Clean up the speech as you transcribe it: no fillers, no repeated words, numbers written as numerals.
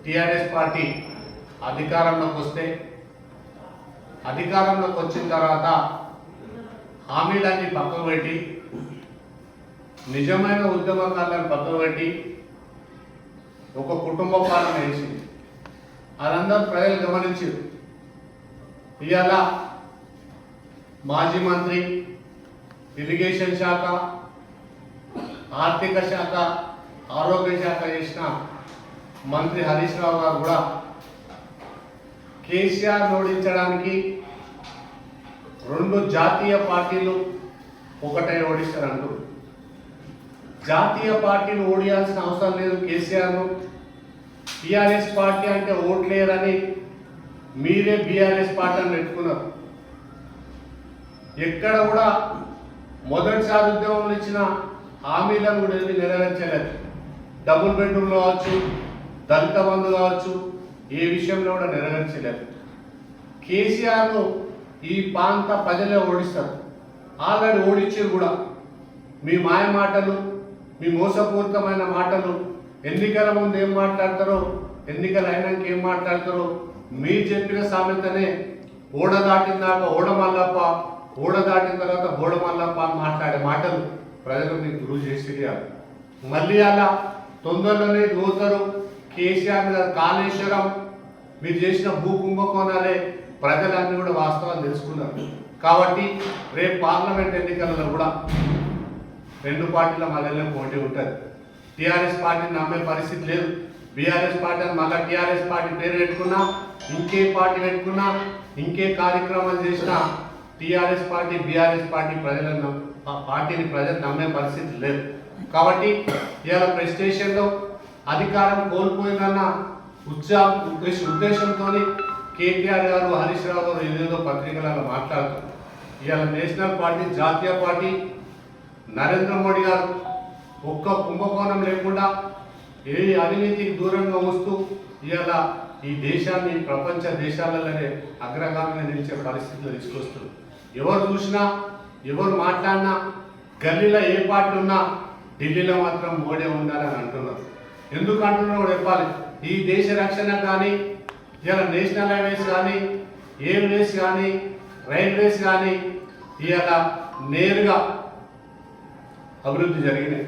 TRS party అధికారంలోకి వస్తే అధికారంలోకి వచ్చిన తర్వాత హామీలన్నీ పక్కకు పెట్టి నిజమైన ఉద్యమకారులను పక్కకు పెట్టి ఒక కుటుంబ పాలన వేసింది. అదందరూ ప్రజలు గమనించారు. ఇవాళ మాజీ మంత్రి, ఇరిగేషన్ శాఖ, ఆర్థిక శాఖ, ఆరోగ్య శాఖ చేసిన మంత్రి హరీష్ రావు గారు కూడా కేసీఆర్ ఓడించడానికి రెండు జాతీయ పార్టీలు ఒకటై ఓడిస్తారంటూ. జాతీయ పార్టీలు ఓడియాల్సిన అవసరం లేదు కేసీఆర్ను. టీఆర్ఎస్ పార్టీ అంటే ఓట్లేరని మీరే బీఆర్ఎస్ పార్టీని పెట్టుకున్నారు. ఎక్కడ కూడా మొదటిసారి ఉద్యమంలో ఇచ్చిన హామీలను కూడా ఏమీ నెరవేర్చలేదు. డబుల్ బెడ్రూమ్ కావచ్చు, దళిత బంధు కావచ్చు, ఏ విషయంలో కూడా నెరవేర్చలేదు. కేసీఆర్ను ఈ ప్రాంత ప్రజలే ఓడిస్తారు. ఆల్రెడీ ఓడించారు కూడా. మీ మాయ మాటలు, మీ మోసపూరితమైన మాటలు, ఎన్నికల ముందు ఏం మాట్లాడతారో, ఎన్నికలు అయినాక ఏం మాట్లాడతారో మీరు చెప్పిన సామెతనే ఓడ దాటిందాక ఓడమల్లప్ప, ఓడ దాటిన తర్వాత బోడమల్లప్ప అని మాట్లాడే మాటలు ప్రజలు మీకు గురువు చేసి మళ్ళీ అలా తొందరలోనే దోతారు. కేసీఆర్ మీద కాళేశ్వరం, మీరు చేసిన భూ కుంభకోణాలే ప్రజలన్నీ కూడా వాస్తవాలు తెలుసుకున్నారు. కాబట్టి రేపు పార్లమెంట్ ఎన్నికలలో కూడా రెండు పార్టీల మధ్యలో పోటీ ఉంటుంది. టీఆర్ఎస్ పార్టీని నమ్మే పరిస్థితి లేదు. బీఆర్ఎస్ పార్టీ అని మళ్ళీ టీఆర్ఎస్ పార్టీ పేరు పెట్టుకున్నా, ఇంకే పార్టీ పెట్టుకున్నా, ఇంకే కార్యక్రమాలు చేసినా టీఆర్ఎస్ పార్టీ, బీఆర్ఎస్ పార్టీ పార్టీని ప్రజలు నమ్మే పరిస్థితి లేదు. కాబట్టి ఇవాళ ప్రెస్టేషన్లో అధికారం కోల్పోయిందన్న ఉద్దేశంతో కేటీఆర్ గారు, హరీష్ రావు గారు ఏదేదో పత్రికలలో మాట్లాడుతారు. ఇవాళ నేషనల్ పార్టీ, జాతీయ పార్టీ, నరేంద్ర మోడీ గారు ఒక్క కుంభకోణం లేకుండా ఏ అవినీతికి దూరంగా వస్తూ ఇవాళ ఈ దేశాన్ని ప్రపంచ దేశాలలోనే అగ్రగామిగా నిలిచే పరిస్థితులు తీసుకొస్తారు. ఎవరు చూసినా, ఎవరు మాట్లాడినా, గల్లీలో ఏ పార్టీ ఉన్నా ఢిల్లీలో మాత్రం మోడీ ఉండాలని అంటున్నారు. ఎందుకు అంటున్నారో చెప్పాలి. ఈ దేశ రక్షణ కానీ, ఇవాళ నేషనల్ హైవేస్ కానీ, ఎయిర్వేస్ కానీ, రైల్వేస్ కానీ ఇవాళ నేరుగా అభివృద్ధి జరిగినాయి.